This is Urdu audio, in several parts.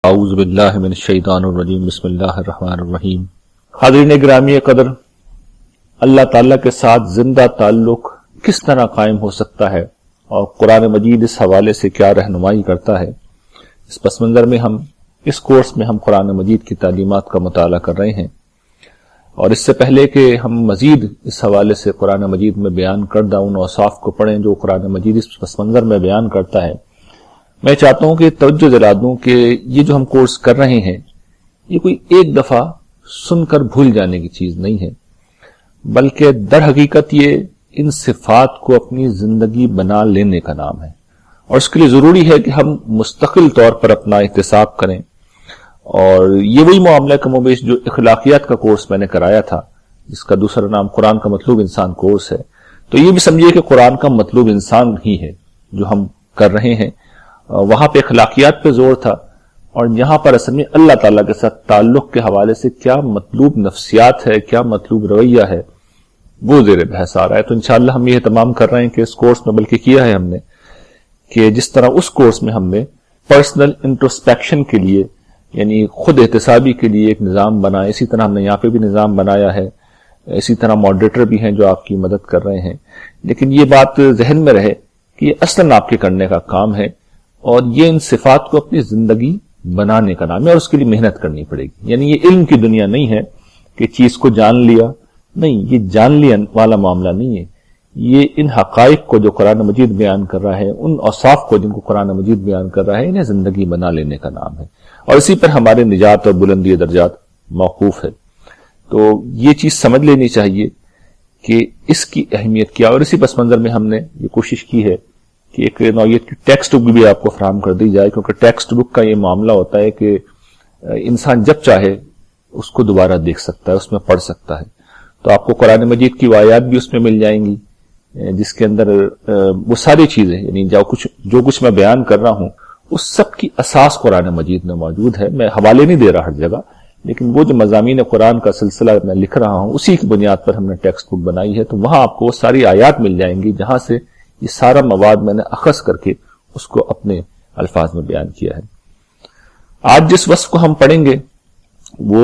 اعوذ باللہ من الشیطان الرجیم بسم اللہ الرحمن الرحیم۔ حاضرین گرامی قدر، اللہ تعالیٰ کے ساتھ زندہ تعلق کس طرح قائم ہو سکتا ہے اور قرآن مجید اس حوالے سے کیا رہنمائی کرتا ہے، اس پس منظر میں اس کورس میں ہم قرآن مجید کی تعلیمات کا مطالعہ کر رہے ہیں۔ اور اس سے پہلے کہ ہم مزید اس حوالے سے قرآن مجید میں بیان کردہ ان اوصاف کو پڑھیں جو قرآن مجید اس پس منظر میں بیان کرتا ہے، میں چاہتا ہوں کہ توجہ دلا دوں کہ یہ جو ہم کورس کر رہے ہیں یہ کوئی ایک دفعہ سن کر بھول جانے کی چیز نہیں ہے، بلکہ در حقیقت یہ ان صفات کو اپنی زندگی بنا لینے کا نام ہے، اور اس کے لیے ضروری ہے کہ ہم مستقل طور پر اپنا احتساب کریں۔ اور یہ وہی معاملہ کم و بیش جو اخلاقیات کا کورس میں نے کرایا تھا، جس کا دوسرا نام قرآن کا مطلوب انسان کورس ہے، تو یہ بھی سمجھیے کہ قرآن کا مطلوب انسان ہی ہے جو ہم کر رہے ہیں۔ وہاں پہ اخلاقیات پہ زور تھا، اور یہاں پر اصل میں اللہ تعالیٰ کے ساتھ تعلق کے حوالے سے کیا مطلوب نفسیات ہے، کیا مطلوب رویہ ہے، وہ زیر بحث آ رہا ہے۔ تو انشاءاللہ ہم یہ تمام کر رہے ہیں کہ اس کورس میں بلکہ کیا ہے ہم نے کہ جس طرح اس کورس میں ہم نے پرسنل انٹروسپیکشن کے لیے یعنی خود احتسابی کے لیے ایک نظام بنایا، اسی طرح ہم نے یہاں پہ بھی نظام بنایا ہے، اسی طرح ماڈریٹر بھی ہیں جو آپ کی مدد کر رہے ہیں۔ لیکن یہ بات ذہن میں رہے کہ یہ اصلاً آپ کے کرنے کا کام ہے، اور یہ ان صفات کو اپنی زندگی بنانے کا نام ہے، اور اس کے لیے محنت کرنی پڑے گی۔ یعنی یہ علم کی دنیا نہیں ہے کہ چیز کو جان لیا، نہیں، یہ جان لیا والا معاملہ نہیں ہے، یہ ان حقائق کو جو قرآن مجید بیان کر رہا ہے، ان اوصاف کو جن کو قرآن مجید بیان کر رہا ہے، انہیں زندگی بنا لینے کا نام ہے، اور اسی پر ہمارے نجات اور بلندی درجات موقوف ہے۔ تو یہ چیز سمجھ لینی چاہیے کہ اس کی اہمیت کیا، اور اسی پس منظر میں ہم نے یہ کوشش کی ہے کہ ایک نوعیت کی ٹیکسٹ بک بھی آپ کو فراہم کر دی جائے، کیونکہ ٹیکسٹ بک کا یہ معاملہ ہوتا ہے کہ انسان جب چاہے اس کو دوبارہ دیکھ سکتا ہے، اس میں پڑھ سکتا ہے۔ تو آپ کو قرآن مجید کی آیات بھی اس میں مل جائیں گی، جس کے اندر وہ ساری چیزیں یعنی جو کچھ میں بیان کر رہا ہوں اس سب کی اساس قرآن مجید میں موجود ہے۔ میں حوالے نہیں دے رہا ہر جگہ، لیکن وہ جو مضامین قرآن کا سلسلہ میں لکھ رہا ہوں اسی کی بنیاد پر ہم نے ٹیکسٹ بک بنائی ہے، تو وہاں آپ کو وہ ساری آیات مل جائیں گی جہاں سے یہ سارا مواد میں نے اخذ کر کے اس کو اپنے الفاظ میں بیان کیا ہے۔ آج جس وصف کو ہم پڑھیں گے وہ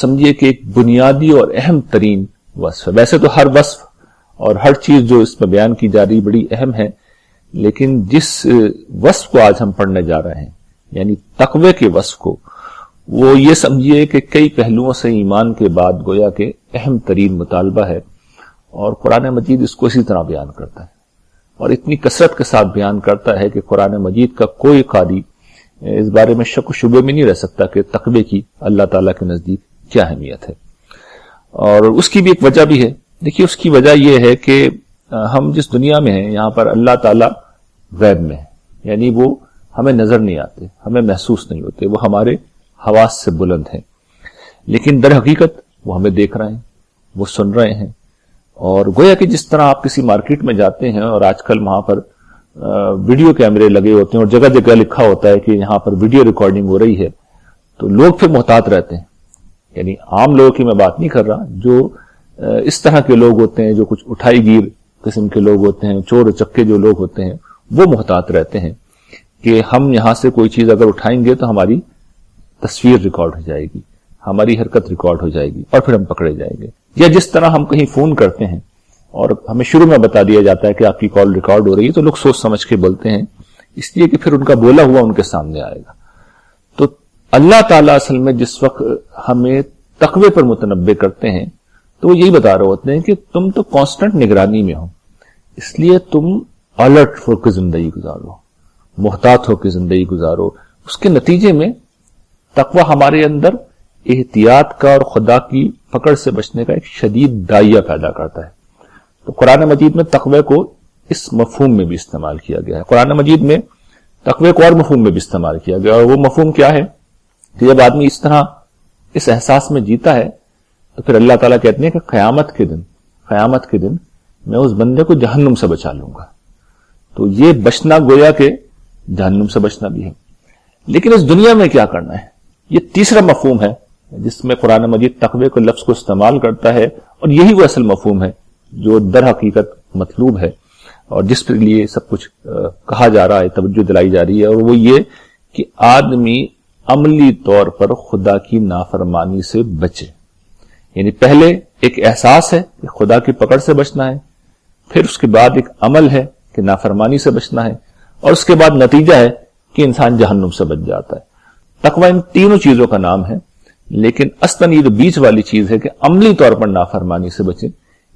سمجھیے کہ ایک بنیادی اور اہم ترین وصف ہے۔ ویسے تو ہر وصف اور ہر چیز جو اس میں بیان کی جا رہی بڑی اہم ہے، لیکن جس وصف کو آج ہم پڑھنے جا رہے ہیں یعنی تقوی کے وصف کو، وہ یہ سمجھیے کہ کئی پہلوؤں سے ایمان کے بعد گویا کہ اہم ترین مطالبہ ہے، اور قرآن مجید اس کو اسی طرح بیان کرتا ہے، اور اتنی کثرت کے ساتھ بیان کرتا ہے کہ قرآن مجید کا کوئی قاری اس بارے میں شک و شبے میں نہیں رہ سکتا کہ تقوی کی اللہ تعالیٰ کے نزدیک کیا اہمیت ہے۔ اور اس کی بھی ایک وجہ بھی ہے۔ دیکھیے، اس کی وجہ یہ ہے کہ ہم جس دنیا میں ہیں یہاں پر اللہ تعالیٰ غیب میں ہے، یعنی وہ ہمیں نظر نہیں آتے، ہمیں محسوس نہیں ہوتے، وہ ہمارے حواس سے بلند ہیں، لیکن در حقیقت وہ ہمیں دیکھ رہے ہیں، وہ سن رہے ہیں۔ اور گویا کہ جس طرح آپ کسی مارکیٹ میں جاتے ہیں اور آج کل وہاں پر ویڈیو کیمرے لگے ہوتے ہیں اور جگہ جگہ لکھا ہوتا ہے کہ یہاں پر ویڈیو ریکارڈنگ ہو رہی ہے، تو لوگ پھر محتاط رہتے ہیں۔ یعنی عام لوگوں کی میں بات نہیں کر رہا، جو اس طرح کے لوگ ہوتے ہیں، جو کچھ اٹھائی گیر قسم کے لوگ ہوتے ہیں، چور چکے جو لوگ ہوتے ہیں، وہ محتاط رہتے ہیں کہ ہم یہاں سے کوئی چیز اگر اٹھائیں گے تو ہماری تصویر ریکارڈ ہو جائے گی، ہماری حرکت ریکارڈ ہو جائے گی، اور پھر ہم پکڑے جائیں گے۔ یا جس طرح ہم کہیں فون کرتے ہیں اور ہمیں شروع میں بتا دیا جاتا ہے کہ آپ کی کال ریکارڈ ہو رہی ہے، تو لوگ سوچ سمجھ کے بولتے ہیں، اس لیے کہ پھر ان کا بولا ہوا ان کے سامنے آئے گا۔ تو اللہ تعالیٰ اصل میں جس وقت ہمیں تقوی پر متنبع کرتے ہیں تو وہ یہی بتا رہے ہوتے ہیں کہ تم تو کانسٹنٹ نگرانی میں ہو، اس لیے تم الرٹ ہو کے زندگی گزارو، محتاط ہو کے زندگی گزارو۔ اس کے نتیجے میں تقوی ہمارے اندر احتیاط کا اور خدا کی پکڑ سے بچنے کا ایک شدید دائیہ پیدا کرتا ہے۔ تو قرآن مجید میں تقوی کو اس مفہوم میں بھی استعمال کیا گیا ہے، قرآن مجید میں تقوی کو اور مفہوم میں بھی استعمال کیا گیا، اور وہ مفہوم کیا ہے کہ جب آدمی اس طرح اس احساس میں جیتا ہے تو پھر اللہ تعالیٰ کہتے ہیں کہ قیامت کے دن میں اس بندے کو جہنم سے بچا لوں گا۔ تو یہ بچنا گویا کہ جہنم سے بچنا بھی ہے، لیکن اس دنیا میں کیا کرنا ہے، یہ تیسرا مفہوم ہے جس میں قرآن مجید تقوی کے لفظ کو استعمال کرتا ہے، اور یہی وہ اصل مفہوم ہے جو در حقیقت مطلوب ہے اور جس کے لیے سب کچھ کہا جا رہا ہے، توجہ دلائی جا رہی ہے، اور وہ یہ کہ آدمی عملی طور پر خدا کی نافرمانی سے بچے. یعنی پہلے ایک احساس ہے کہ خدا کی پکڑ سے بچنا ہے، پھر اس کے بعد ایک عمل ہے کہ نافرمانی سے بچنا ہے، اور اس کے بعد نتیجہ ہے کہ انسان جہنم سے بچ جاتا ہے. تقوی ان تینوں چیزوں کا نام ہے، لیکن اصلاً یہ جو بیچ والی چیز ہے کہ عملی طور پر نافرمانی سے بچیں،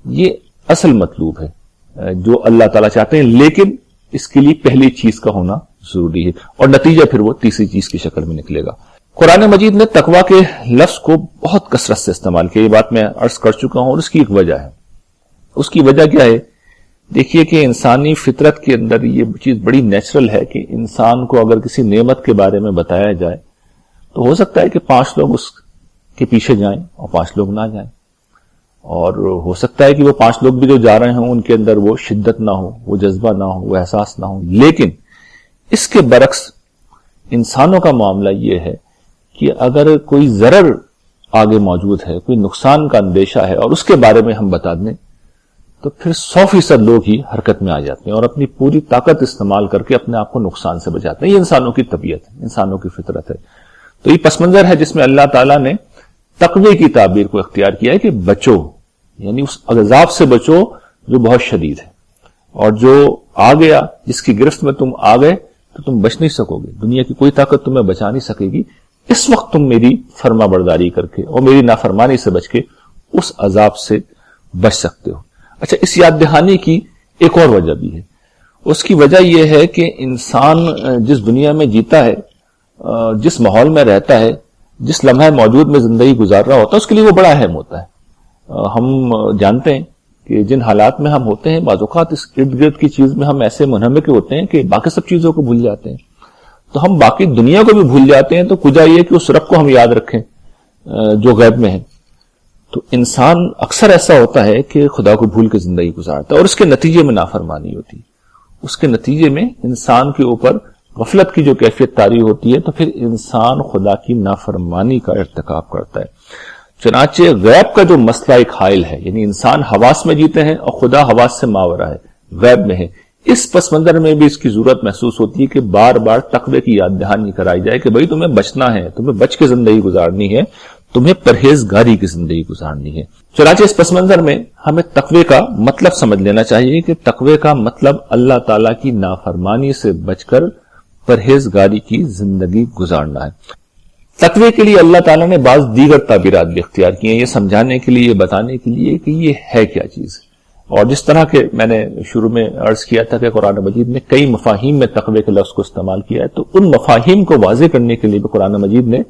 یہ اصل مطلوب ہے جو اللہ تعالیٰ چاہتے ہیں، لیکن اس کے لیے پہلی چیز کا ہونا ضروری ہے، اور نتیجہ پھر وہ تیسری چیز کی شکل میں نکلے گا. قرآن مجید نے تقوی کے لفظ کو بہت کثرت سے استعمال کیا، یہ بات میں عرض کر چکا ہوں، اور اس کی ایک وجہ ہے. اس کی وجہ کیا ہے؟ دیکھیے کہ انسانی فطرت کے اندر یہ چیز بڑی نیچرل ہے کہ انسان کو اگر کسی نعمت کے بارے میں بتایا جائے تو ہو سکتا ہے کہ 5 لوگ اس کے پیچھے جائیں اور 5 لوگ نہ جائیں، اور ہو سکتا ہے کہ وہ 5 لوگ بھی جو جا رہے ہوں ان کے اندر وہ شدت نہ ہو، وہ جذبہ نہ ہو، وہ احساس نہ ہو. لیکن اس کے برعکس انسانوں کا معاملہ یہ ہے کہ اگر کوئی ضرر آگے موجود ہے، کوئی نقصان کا اندیشہ ہے، اور اس کے بارے میں ہم بتا دیں تو پھر 100% لوگ ہی حرکت میں آ جاتے ہیں اور اپنی پوری طاقت استعمال کر کے اپنے آپ کو نقصان سے بچاتے ہیں. یہ انسانوں کی طبیعت ہے، انسانوں کی فطرت ہے. تو یہ پس منظر ہے جس میں اللہ تعالیٰ نے تقوی کی تعبیر کو اختیار کیا ہے کہ بچو، یعنی اس عذاب سے بچو جو بہت شدید ہے، اور جو آ گیا، جس کی گرفت میں تم آ گئے تو تم بچ نہیں سکو گے. دنیا کی کوئی طاقت تمہیں بچا نہیں سکے گی. اس وقت تم میری فرما برداری کر کے اور میری نافرمانی سے بچ کے اس عذاب سے بچ سکتے ہو. اچھا، اس یاد دہانی کی ایک اور وجہ بھی ہے. اس کی وجہ یہ ہے کہ انسان جس دنیا میں جیتا ہے، جس ماحول میں رہتا ہے، جس لمحہ موجود میں زندگی گزار رہا ہوتا ہے، اس کے لیے وہ بڑا اہم ہوتا ہے. ہم جانتے ہیں کہ جن حالات میں ہم ہوتے ہیں، بعض اوقات اس ارد گرد کی چیز میں ہم ایسے منہمک ہوتے ہیں کہ باقی سب چیزوں کو بھول جاتے ہیں. تو ہم باقی دنیا کو بھی بھول جاتے ہیں، تو کجا یہ کہ اس رب کو ہم یاد رکھیں جو غیب میں ہے. تو انسان اکثر ایسا ہوتا ہے کہ خدا کو بھول کے زندگی گزارتا ہے، اور اس کے نتیجے میں نافرمانی ہوتی ہے. اس کے نتیجے میں انسان کے اوپر غفلت کی جو کیفیت طاری ہوتی ہے، تو پھر انسان خدا کی نافرمانی کا ارتکاب کرتا ہے. چنانچہ غیب کا جو مسئلہ ایک حائل ہے، یعنی انسان حواس میں جیتے ہیں اور خدا حواس سے ماورا ہے، غیب میں ہے. اس پس منظر میں بھی اس کی ضرورت محسوس ہوتی ہے کہ بار بار تقوی کی یاد دہانی کرائی جائے کہ بھئی تمہیں بچنا ہے، تمہیں بچ کے زندگی گزارنی ہے، تمہیں پرہیزگاری کی زندگی گزارنی ہے. چنانچہ اس پس منظر میں ہمیں تقوی کا مطلب سمجھ لینا چاہیے کہ تقوی کا مطلب اللہ تعالیٰ کی نافرمانی سے بچ کر پرہیزگاری کی زندگی گزارنا ہے. تقوی کے لیے اللہ تعالیٰ نے بعض دیگر تعبیرات بھی اختیار کی ہیں، یہ سمجھانے کے لیے، یہ بتانے کے لیے کہ یہ ہے کیا چیز. اور جس طرح کہ میں نے شروع میں عرض کیا تھا کہ قرآن مجید نے کئی مفاہیم میں تقوی کے لفظ کو استعمال کیا ہے، تو ان مفاہیم کو واضح کرنے کے لیے بھی قرآن مجید نے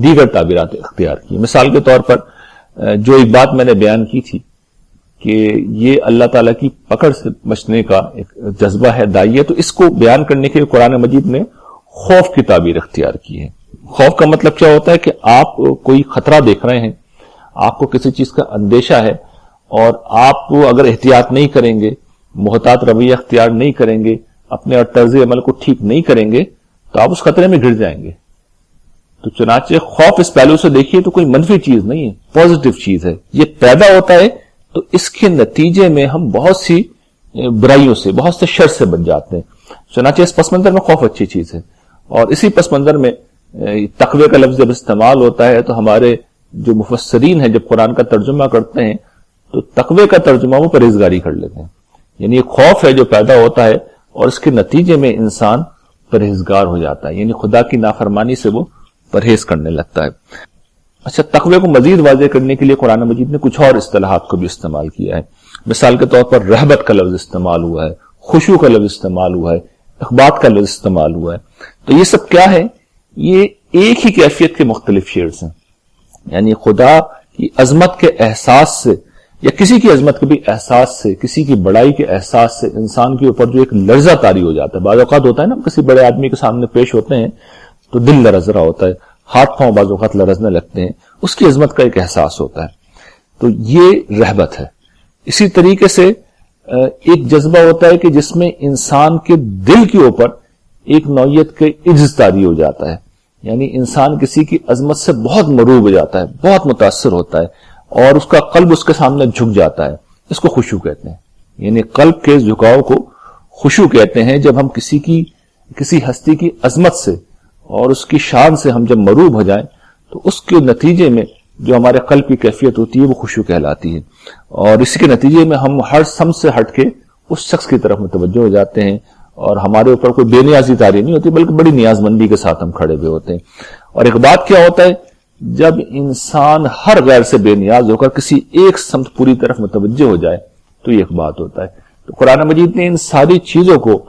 دیگر تعبیرات اختیار کی. مثال کے طور پر جو ایک بات میں نے بیان کی تھی کہ یہ اللہ تعالیٰ کی پکڑ سے بچنے کا ایک جذبہ ہے، داعی ہے، تو اس کو بیان کرنے کے لیے قرآن مجید نے خوف کی تعبیر اختیار کی ہے. خوف کا مطلب کیا ہوتا ہے کہ آپ کوئی خطرہ دیکھ رہے ہیں، آپ کو کسی چیز کا اندیشہ ہے، اور آپ اگر احتیاط نہیں کریں گے، محتاط رویہ اختیار نہیں کریں گے، اپنے اور طرز عمل کو ٹھیک نہیں کریں گے، تو آپ اس خطرے میں گر جائیں گے. تو چنانچہ خوف اس پہلو سے دیکھیے تو کوئی منفی چیز نہیں ہے، پازیٹو چیز ہے. یہ پیدا ہوتا ہے تو اس کے نتیجے میں ہم بہت سی برائیوں سے، بہت سے شر سے بچ جاتے ہیں. چنانچہ اس پس منظر میں خوف اچھی چیز ہے. اور اسی پس منظر میں تقوی کا لفظ جب استعمال ہوتا ہے تو ہمارے جو مفسرین ہیں جب قرآن کا ترجمہ کرتے ہیں تو تقوی کا ترجمہ وہ پرہیزگاری کر لیتے ہیں. یعنی ایک خوف ہے جو پیدا ہوتا ہے اور اس کے نتیجے میں انسان پرہیزگار ہو جاتا ہے، یعنی خدا کی نافرمانی سے وہ پرہیز کرنے لگتا ہے. اچھا، تقوی کو مزید واضح کرنے کے لیے قرآن مجید نے کچھ اور اصطلاحات کو بھی استعمال کیا ہے. مثال کے طور پر رہبت کا لفظ استعمال ہوا ہے، خشوع کا لفظ استعمال ہوا ہے، اخبات کا لفظ استعمال ہوا ہے. تو یہ سب کیا ہے؟ یہ ایک ہی کیفیت کے مختلف شیڈز ہیں. یعنی خدا کی عظمت کے احساس سے یا کسی کی عظمت کے بھی احساس سے، کسی کی بڑائی کے احساس سے انسان کے اوپر جو ایک لرزہ طاری ہو جاتا ہے. بعض اوقات ہوتا ہے نا، کسی بڑے آدمی کے سامنے پیش ہوتے ہیں تو دل لرز رہا ہوتا ہے، ہاتھ پاؤں بعض اوقات لرزنے لگتے ہیں، اس کی عظمت کا ایک احساس ہوتا ہے. تو یہ رہبت ہے. اسی طریقے سے ایک جذبہ ہوتا ہے کہ جس میں انسان کے دل کے اوپر ایک نوعیت کے عجز طاری ہو جاتا ہے. یعنی انسان کسی کی عظمت سے بہت مروب ہو جاتا ہے، بہت متاثر ہوتا ہے، اور اس کا قلب اس کے سامنے جھک جاتا ہے. اس کو خشوع کہتے ہیں. یعنی قلب کے جھکاؤ کو خشوع کہتے ہیں. جب ہم کسی ہستی کی عظمت سے اور اس کی شان سے ہم جب مروب ہو جائیں تو اس کے نتیجے میں جو ہمارے قلب کی کیفیت ہوتی ہے وہ خشوع کہلاتی ہے، اور اسی کے نتیجے میں ہم ہر سمت سے ہٹ کے اس شخص کی طرف متوجہ ہو جاتے ہیں، اور ہمارے اوپر کوئی بے نیازی طاری نہیں ہوتی بلکہ بڑی نیاز مندی کے ساتھ ہم کھڑے ہوئے ہوتے ہیں۔ اور ایک بات کیا ہوتا ہے، جب انسان ہر غیر سے بے نیاز ہو کر کسی ایک سمت پوری طرف متوجہ ہو جائے تو یہ ایک بات ہوتا ہے۔ تو قرآن مجید نے ان ساری چیزوں کو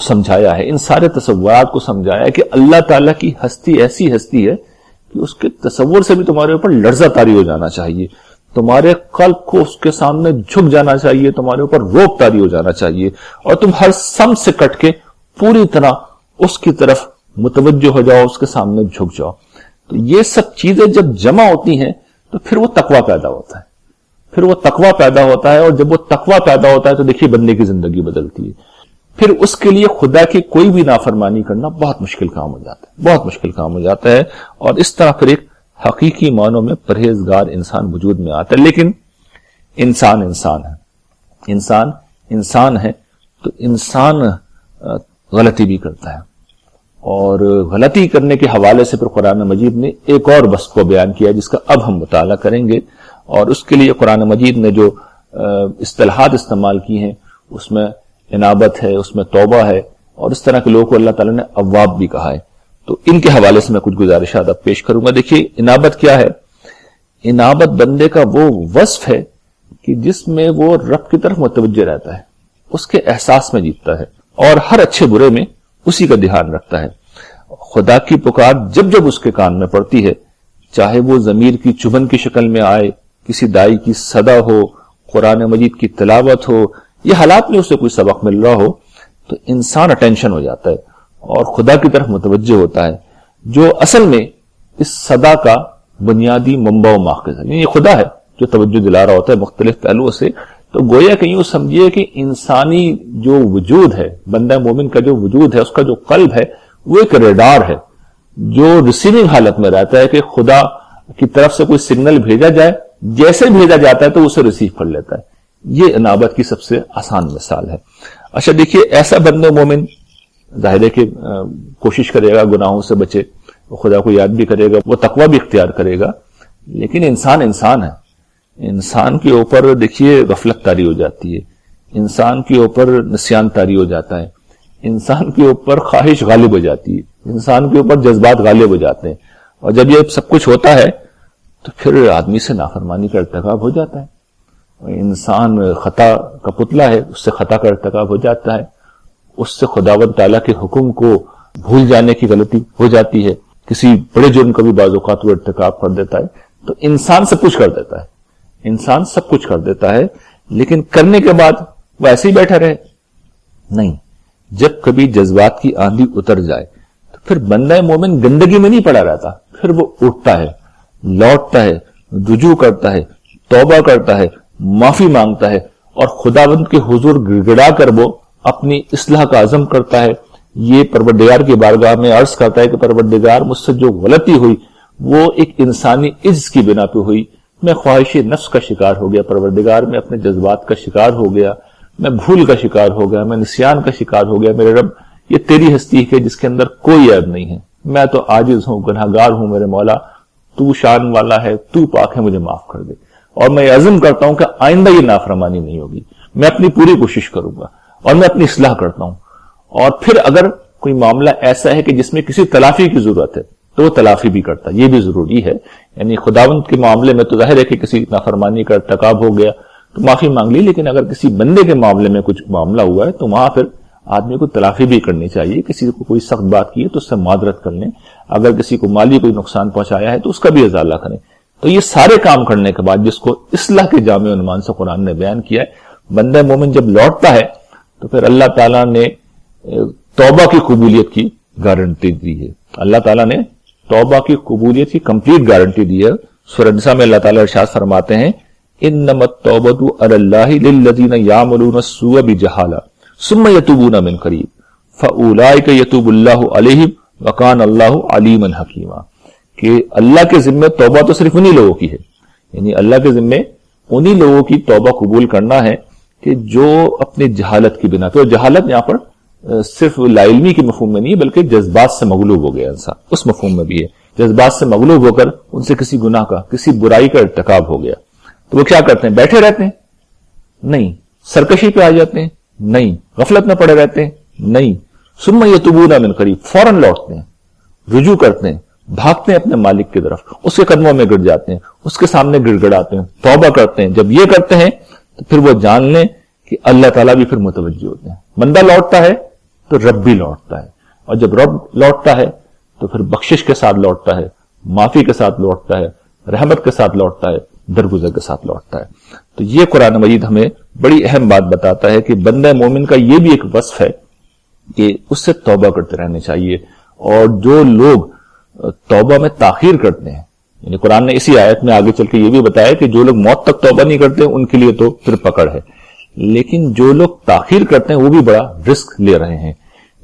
سمجھایا ہے، ان سارے تصورات کو سمجھایا ہے کہ اللہ تعالیٰ کی ہستی ایسی ہستی ہے کہ اس کے تصور سے بھی تمہارے اوپر لرزہ طاری ہو جانا چاہیے، تمہارے قلب کو اس کے سامنے جھک جانا چاہیے، تمہارے اوپر روب طاری ہو جانا چاہیے، اور تم ہر سمت سے کٹ کے پوری طرح اس کی طرف متوجہ ہو جاؤ، اس کے سامنے جھک جاؤ۔ تو یہ سب چیزیں جب جمع ہوتی ہیں تو پھر وہ تقویٰ پیدا ہوتا ہے، پھر وہ تقویٰ پیدا ہوتا ہے، اور جب وہ تقویٰ پیدا ہوتا ہے تو دیکھیے بندے کی زندگی بدلتی ہے، پھر اس کے لیے خدا کی کوئی بھی نافرمانی کرنا بہت مشکل کام ہو جاتا ہے، بہت مشکل کام ہو جاتا ہے، اور اس طرح پھر ایک حقیقی معنوں میں پرہیزگار انسان وجود میں آتا ہے۔ لیکن انسان انسان ہے، انسان انسان ہے، تو انسان غلطی بھی کرتا ہے، اور غلطی کرنے کے حوالے سے پھر قرآن مجید نے ایک اور وصف کو بیان کیا جس کا اب ہم مطالعہ کریں گے، اور اس کے لیے قرآن مجید نے جو اصطلاحات استعمال کی ہیں اس میں انابت ہے، اس میں توبہ ہے، اور اس طرح کے لوگوں کو اللہ تعالیٰ نے اواب بھی کہا ہے۔ تو ان کے حوالے سے میں کچھ گزارشات اب پیش کروں گا۔ دیکھیے انابت کیا ہے؟ انابت بندے کا وہ وصف ہے کہ جس میں وہ رب کی طرف متوجہ رہتا ہے، اس کے احساس میں جیتتا ہے، اور ہر اچھے برے میں اسی کا دھیان رکھتا ہے۔ خدا کی پکار جب جب اس کے کان میں پڑتی ہے، چاہے وہ ضمیر کی چبھن کی شکل میں آئے، کسی دائی کی صدا ہو، قرآن مجید کی تلاوت ہو، یہ حالات میں اسے کوئی سبق مل رہا ہو، تو انسان اٹینشن ہو جاتا ہے اور خدا کی طرف متوجہ ہوتا ہے، جو اصل میں اس صدا کا بنیادی منبع و ماخذ ہے۔ یعنی یہ خدا ہے جو توجہ دلا رہا ہوتا ہے مختلف پہلوؤں سے۔ تو گویا کہ یوں سمجھیے کہ انسانی جو وجود ہے، بندہ مومن کا جو وجود ہے، اس کا جو قلب ہے، وہ ایک ریڈار ہے جو ریسیونگ حالت میں رہتا ہے کہ خدا کی طرف سے کوئی سگنل بھیجا جائے، جیسے بھیجا جاتا ہے تو اسے ریسیو کر لیتا ہے۔ یہ انابت کی سب سے آسان مثال ہے۔ اچھا دیکھیے، ایسا بندہ مومن ظاہر ہے کہ کوشش کرے گا گناہوں سے بچے، وہ خدا کو یاد بھی کرے گا، وہ تقویٰ بھی اختیار کرے گا، لیکن انسان انسان ہے۔ انسان کے اوپر دیکھیے غفلت طاری ہو جاتی ہے، انسان کے اوپر نسیان طاری ہو جاتا ہے، انسان کے اوپر خواہش غالب ہو جاتی ہے، انسان کے اوپر جذبات غالب ہو جاتے ہیں، اور جب یہ سب کچھ ہوتا ہے تو پھر آدمی سے نافرمانی کا ارتکاب ہو جاتا ہے۔ انسان خطا کا پتلا ہے، اس سے خطا کا ارتکاب ہو جاتا ہے، اس سے خداوند تعالیٰ کے حکم کو بھول جانے کی غلطی ہو جاتی ہے، کسی بڑے جرم کا بھی بعض اوقات وہ ارتکاب کر دیتا ہے۔ تو انسان سب کچھ کر دیتا ہے، انسان سب کچھ کر دیتا ہے، لیکن کرنے کے بعد وہ ایسے ہی بیٹھا رہے؟ نہیں، جب کبھی جذبات کی آندھی اتر جائے تو پھر بندہ مومن گندگی میں نہیں پڑا رہتا، پھر وہ اٹھتا ہے، لوٹتا ہے، رجوع کرتا ہے، توبہ کرتا ہے، معافی مانگتا ہے، اور خداوند کے حضور گڑ گڑا کر وہ اپنی اصلاح کا عزم کرتا ہے۔ یہ پروردگار کی بارگاہ میں عرض کرتا ہے کہ پروردگار، مجھ سے جو غلطی ہوئی وہ ایک انسانی عجز کی بنا پہ ہوئی، میں خواہش نفس کا شکار ہو گیا، پروردگار میں اپنے جذبات کا شکار ہو گیا، میں بھول کا شکار ہو گیا، میں نسیان کا شکار ہو گیا۔ میرے رب، یہ تیری ہستی ہے جس کے اندر کوئی عیب نہیں ہے، میں تو عاجز ہوں، گناہگار ہوں، میرے مولا تو شان والا ہے، تو پاک ہے، مجھے معاف کر دے، اور میں عزم کرتا ہوں کہ آئندہ یہ نافرمانی نہیں ہوگی، میں اپنی پوری کوشش کروں گا، اور میں اپنی اصلاح کرتا ہوں۔ اور پھر اگر کوئی معاملہ ایسا ہے کہ جس میں کسی تلافی کی ضرورت ہے تو وہ تلافی بھی کرتا ہے، یہ بھی ضروری ہے۔ یعنی خداوند کے معاملے میں تو ظاہر ہے کہ کسی نافرمانی کا ارتکاب ہو گیا تو معافی مانگ لی، لیکن اگر کسی بندے کے معاملے میں کچھ معاملہ ہوا ہے تو وہاں پھر آدمی کو تلافی بھی کرنی چاہیے۔ کسی کو کوئی سخت بات کی ہے تو اس سے معذرت کر لیں، اگر کسی کو مالی کوئی نقصان پہنچایا ہے تو اس کا بھی ازالہ کریں۔ تو یہ سارے کام کرنے کے بعد، جس کو اصلاح کے جامع عنوان سے قرآن نے بیان کیا ہے، بندہ مومن جب لوٹتا ہے تو پھر اللہ تعالیٰ نے توبہ کی قبولیت کی گارنٹی دی ہے۔ اللہ تعالیٰ نے توبہ کی قبولیت کی کمپلیٹ گارنٹی دی ہے۔ سورہ نساء میں اللہ تعالیٰ ارشاد فرماتے ہیں، انما التوبۃ علی اللہ للذین یعملون السوء بجہالہ ثم یتوبون من قریب فاولئک یتوب اللہ علیہم وکان اللہ علیما حکیما، کہ اللہ کے ذمے توبہ تو صرف انہی لوگوں کی ہے، یعنی اللہ کے ذمے انہی لوگوں کی توبہ قبول کرنا ہے کہ جو اپنی جہالت کی بنا پہ، اور جہالت یہاں پر صرف لا علمی کے مفہوم میں نہیں ہے بلکہ جذبات سے مغلوب ہو گیا انسان، اس مفہوم میں بھی ہے، جذبات سے مغلوب ہو کر ان سے کسی گناہ کا، کسی برائی کا ارتکاب ہو گیا، تو وہ کیا کرتے ہیں؟ بیٹھے رہتے ہیں؟ نہیں۔ سرکشی پہ آ جاتے ہیں؟ نہیں۔ غفلت میں پڑے رہتے ہیں؟ نہیں۔ ثم یتوبون من قریب، فوراً لوٹتے ہیں، رجوع کرتے ہیں، بھاگتے ہیں اپنے مالک کی طرف، اس کے قدموں میں گر جاتے ہیں، اس کے سامنے گڑ گڑاتے ہیں، توبہ کرتے ہیں۔ جب یہ کرتے ہیں تو پھر وہ جان لیں کہ اللہ تعالیٰ بھی پھر متوجہ ہوتے ہیں۔ بندہ لوٹتا ہے تو رب بھی لوٹتا ہے، اور جب رب لوٹتا ہے تو پھر بخشش کے ساتھ لوٹتا ہے، معافی کے ساتھ لوٹتا ہے، رحمت کے ساتھ لوٹتا ہے، درگزر کے ساتھ لوٹتا ہے۔ تو یہ قرآن مجید ہمیں بڑی اہم بات بتاتا ہے کہ بندہ مومن کا یہ بھی ایک وصف ہے کہ اس سے توبہ کرتے رہنے چاہیے، اور جو لوگ توبہ میں تاخیر کرتے ہیں، یعنی قرآن نے اسی آیت میں آگے چل کے یہ بھی بتایا کہ جو لوگ موت تک توبہ نہیں کرتے ان کے لیے تو پھر پکڑ ہے، لیکن جو لوگ تاخیر کرتے ہیں وہ بھی بڑا رسک لے رہے ہیں،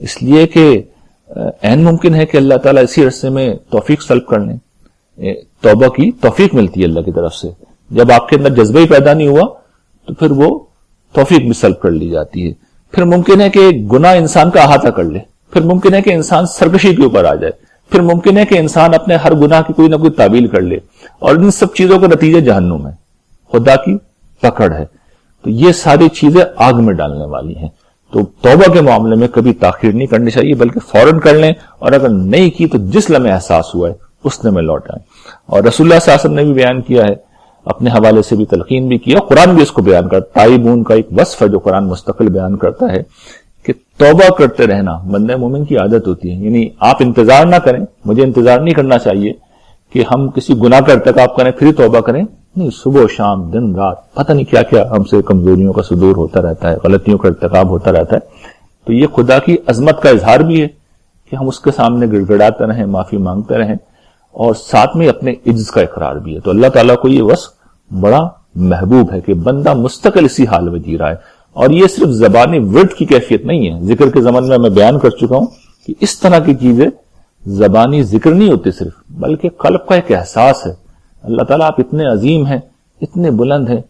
اس لیے کہ عین ممکن ہے کہ اللہ تعالیٰ اسی عرصے میں توفیق سلب کر لیں، توبہ کی توفیق ملتی ہے اللہ کی طرف سے، جب آپ کے اندر جذبہ ہی پیدا نہیں ہوا تو پھر وہ توفیق بھی سلب کر لی جاتی ہے۔ پھر ممکن ہے کہ گناہ انسان کا احاطہ کر لے، پھر ممکن ہے کہ انسان سرکشی کے اوپر آ جائے، پھر ممکن ہے کہ انسان اپنے ہر گناہ کی کوئی نہ کوئی تعویل کر لے، اور ان سب چیزوں کا نتیجہ جہنم ہے، خدا کی پکڑ ہے۔ تو یہ ساری چیزیں آگ میں ڈالنے والی ہیں، تو توبہ کے معاملے میں کبھی تاخیر نہیں کرنی چاہیے بلکہ فوراً کر لیں، اور اگر نہیں کی تو جس لمحے احساس ہوا ہے اس لمحے لوٹ آئیں۔ اور رسول اللہ صلی اللہ علیہ وسلم نے بھی بیان کیا ہے، اپنے حوالے سے بھی تلقین بھی کیا، قرآن بھی اس کو بیان کرتا ہے، تائبون کا ایک وصف ہے جو قرآن مستقل بیان کرتا ہے کہ توبہ کرتے رہنا بندہ مومن کی عادت ہوتی ہے، یعنی آپ انتظار نہ کریں، مجھے انتظار نہیں کرنا چاہیے کہ ہم کسی گناہ کا ارتکاب کریں پھر توبہ کریں، نہیں، صبح و شام دن رات پتہ نہیں کیا کیا ہم سے کمزوریوں کا صدور ہوتا رہتا ہے، غلطیوں کا ارتکاب ہوتا رہتا ہے۔ تو یہ خدا کی عظمت کا اظہار بھی ہے کہ ہم اس کے سامنے گڑ گڑاتے رہیں، معافی مانگتے رہیں، اور ساتھ میں اپنے عجز کا اقرار بھی ہے۔ تو اللہ تعالیٰ کو یہ وصف بڑا محبوب ہے کہ بندہ مستقل اسی حال میں جی رہا ہے، اور یہ صرف زبانی ورد کی کیفیت نہیں ہے، ذکر کے زمن میں بیان کر چکا ہوں کہ اس طرح کی چیزیں زبانی ذکر نہیں ہوتی صرف، بلکہ قلب کا ایک احساس ہے، اللہ تعالیٰ آپ اتنے عظیم ہیں، اتنے بلند ہیں،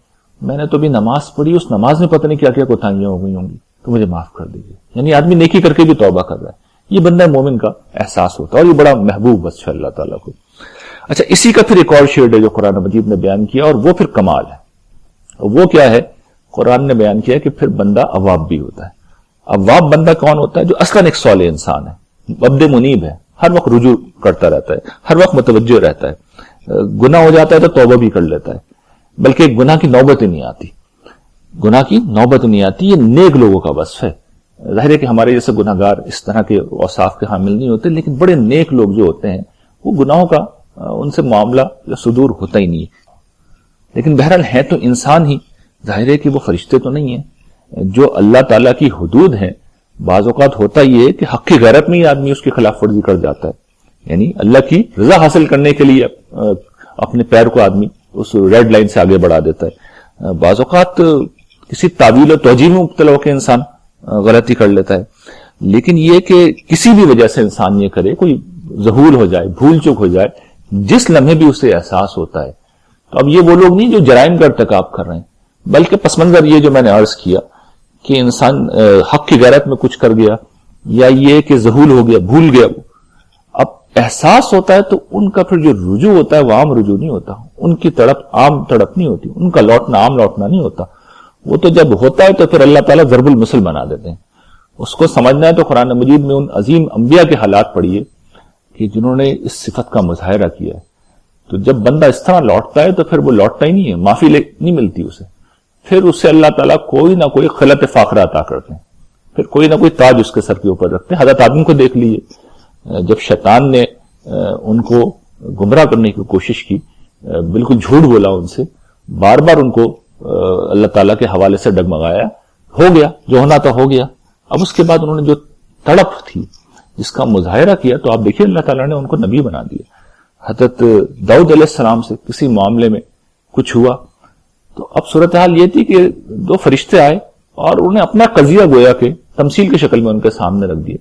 میں نے تو بھی نماز پڑھی، اس نماز میں پتہ نہیں کیا کیا کوتاہیاں ہو گئی ہوں گی، تو مجھے معاف کر دیجیے، یعنی آدمی نیکی کر کے بھی توبہ کر رہا ہے، یہ بندہ مومن کا احساس ہوتا ہے، اور یہ بڑا محبوب وصف ہے اللہ تعالیٰ کو۔ اچھا، اسی کا پھر ایک اور شیڈ ہے جو قرآن مجید نے بیان کیا، اور وہ پھر کمال ہے، وہ کیا ہے؟ قرآن نے بیان کیا کہ پھر بندہ اواب بھی ہوتا ہے۔ اواب بندہ کون ہوتا ہے؟ جو اصلاً ایک صالح انسان ہے، عبد منیب ہے، ہر وقت رجوع کرتا رہتا ہے، ہر وقت متوجہ رہتا ہے، گناہ ہو جاتا ہے تو توبہ بھی کر لیتا ہے، بلکہ گناہ کی نوبت ہی نہیں آتی، گناہ کی نوبت نہیں آتی۔ یہ نیک لوگوں کا وصف ہے۔ ظاہر ہے کہ ہمارے جیسے گناہ گار اس طرح کے اوصاف کے حامل نہیں ہوتے، لیکن بڑے نیک لوگ جو ہوتے ہیں وہ گناہوں کا ان سے معاملہ یا صدور ہوتا ہی نہیں ہے، لیکن بہرحال ہے تو انسان ہی، ظاہر ہے کہ وہ فرشتے تو نہیں ہیں۔ جو اللہ تعالیٰ کی حدود ہیں، بعض اوقات ہوتا یہ ہے کہ حق کی غیرت میں ہی آدمی اس کی خلاف ورزی کر جاتا ہے، یعنی اللہ کی رضا حاصل کرنے کے لیے اپنے پیر کو آدمی اس ریڈ لائن سے آگے بڑھا دیتا ہے، بعض اوقات کسی تعویل و توجیہ میں مبتلا ہو کے انسان غلطی کر لیتا ہے، لیکن یہ کہ کسی بھی وجہ سے انسان یہ کرے، کوئی ذہول ہو جائے، بھول چوک ہو جائے، جس لمحے بھی اسے احساس ہوتا ہے، تو اب یہ وہ لوگ نہیں جو جرائم کا ارتکاب کر رہے ہیں، بلکہ پس منظر یہ جو میں نے عرض کیا کہ انسان حق کی غیرت میں کچھ کر گیا، یا یہ کہ ذہول ہو گیا، بھول گیا، اب احساس ہوتا ہے تو ان کا پھر جو رجوع ہوتا ہے وہ عام رجوع نہیں ہوتا، ان کی تڑپ عام تڑپ نہیں ہوتی، ان کا لوٹنا عام لوٹنا نہیں ہوتا، وہ تو جب ہوتا ہے تو پھر اللہ تعالیٰ ضرب المثل بنا دیتے ہیں۔ اس کو سمجھنا ہے تو قرآن مجید میں ان عظیم انبیاء کے حالات پڑھیے کہ جنہوں نے اس صفت کا مظاہرہ کیا ہے، تو جب بندہ اس طرح لوٹتا ہے تو پھر وہ لوٹتا ہی نہیں ہے، معافی نہیں ملتی اسے، پھر اس سے اللہ تعالیٰ کوئی نہ کوئی خلط فاقرہ عطا کرتے ہیں، پھر کوئی نہ کوئی تاج اس کے سر کے اوپر رکھتے ہیں۔ حضرت آدم کو دیکھ لیجیے، جب شیطان نے ان کو گمراہ کرنے کی کوشش کی، بالکل جھوٹ بولا ان سے، بار بار ان کو اللہ تعالیٰ کے حوالے سے ڈگمگایا، ہو گیا جو ہونا تھا ہو گیا۔ اب اس کے بعد انہوں نے جو تڑپ تھی جس کا مظاہرہ کیا، تو آپ دیکھیے اللہ تعالیٰ نے ان کو نبی بنا دیا۔ حضرت داؤد علیہ السلام سے کسی معاملے میں کچھ ہوا تو اب صورتحال یہ تھی کہ دو فرشتے آئے اور انہیں اپنا قضیہ گویا کہ تمثیل کی شکل میں ان کے سامنے رکھ دیا،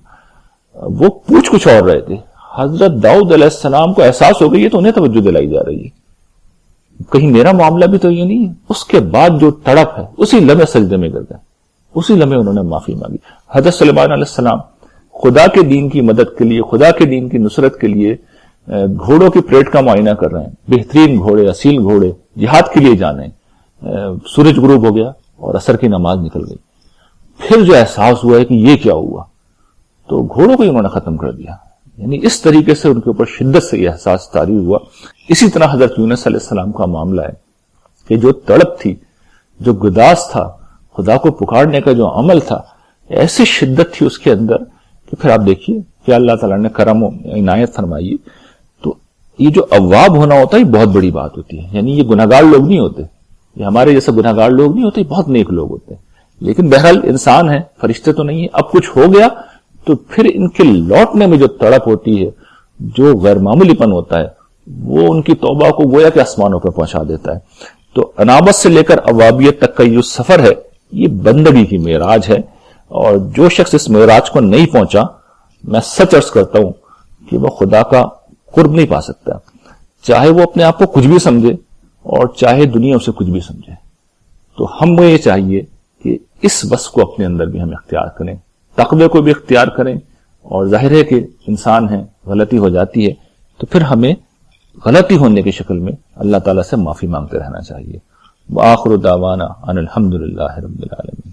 وہ پوچھ کچھ اور رہے تھے۔ حضرت داؤد علیہ السلام کو احساس ہو گئی ہے تو انہیں توجہ دلائی جا رہی ہے، کہیں میرا معاملہ بھی تو یہ نہیں ہے۔ اس کے بعد جو تڑپ ہے اسی لمحے سجدے میں گر گئے، اسی لمحے انہوں نے معافی مانگی. حضرت سلیمان علیہ السلام خدا کے دین کی مدد کے لیے، خدا کے دین کی نصرت کے لیے گھوڑوں کی پریڈ کا معائنہ کر رہے ہیں. بہترین گھوڑے، اصیل گھوڑے، جہاد کے لیے جانے. سورج غروب ہو گیا اور عصر کی نماز نکل گئی. پھر جو احساس ہوا ہے کہ یہ کیا ہوا، تو گھوڑوں کو ہی انہوں نے ختم کر دیا. یعنی اس طریقے سے ان کے اوپر شدت سے یہ احساس طاری ہوا. اسی طرح حضرت یونس علیہ السلام کا معاملہ ہے کہ جو تڑپ تھی، جو گداز تھا، خدا کو پکارنے کا جو عمل تھا، ایسی شدت تھی اس کے اندر کہ پھر آپ دیکھیے کہ اللہ تعالیٰ نے کرم و عنایت فرمائی. تو یہ جو اواب ہونا ہوتا ہے یہ بہت بڑی بات ہوتی ہے. یعنی یہ گناہگار لوگ نہیں ہوتے، یہ ہمارے جیسے گناہگار لوگ نہیں ہوتے، بہت نیک لوگ ہوتے ہیں. لیکن بہرحال انسان ہیں، فرشتے تو نہیں ہیں. اب کچھ ہو گیا تو پھر ان کے لوٹنے میں جو تڑپ ہوتی ہے، جو غیر معمولی پن ہوتا ہے، وہ ان کی توبہ کو گویا کہ آسمانوں پر پہنچا دیتا ہے. تو انابت سے لے کر اوابیت تک کا یہ سفر ہے، یہ بندگی کی معراج ہے. اور جو شخص اس معراج کو نہیں پہنچا، میں سچ عرض کرتا ہوں کہ وہ خدا کا قرب نہیں پا سکتا، چاہے وہ اپنے آپ کو کچھ بھی سمجھے اور چاہے دنیا اسے کچھ بھی سمجھے. تو ہم کو یہ چاہیے کہ اس بس کو اپنے اندر بھی ہم اختیار کریں، تقوی کو بھی اختیار کریں. اور ظاہر ہے کہ انسان ہے، غلطی ہو جاتی ہے، تو پھر ہمیں غلطی ہونے کی شکل میں اللہ تعالیٰ سے معافی مانگتے رہنا چاہیے. وآخر دعوانا ان الحمد للہ رب العالمین.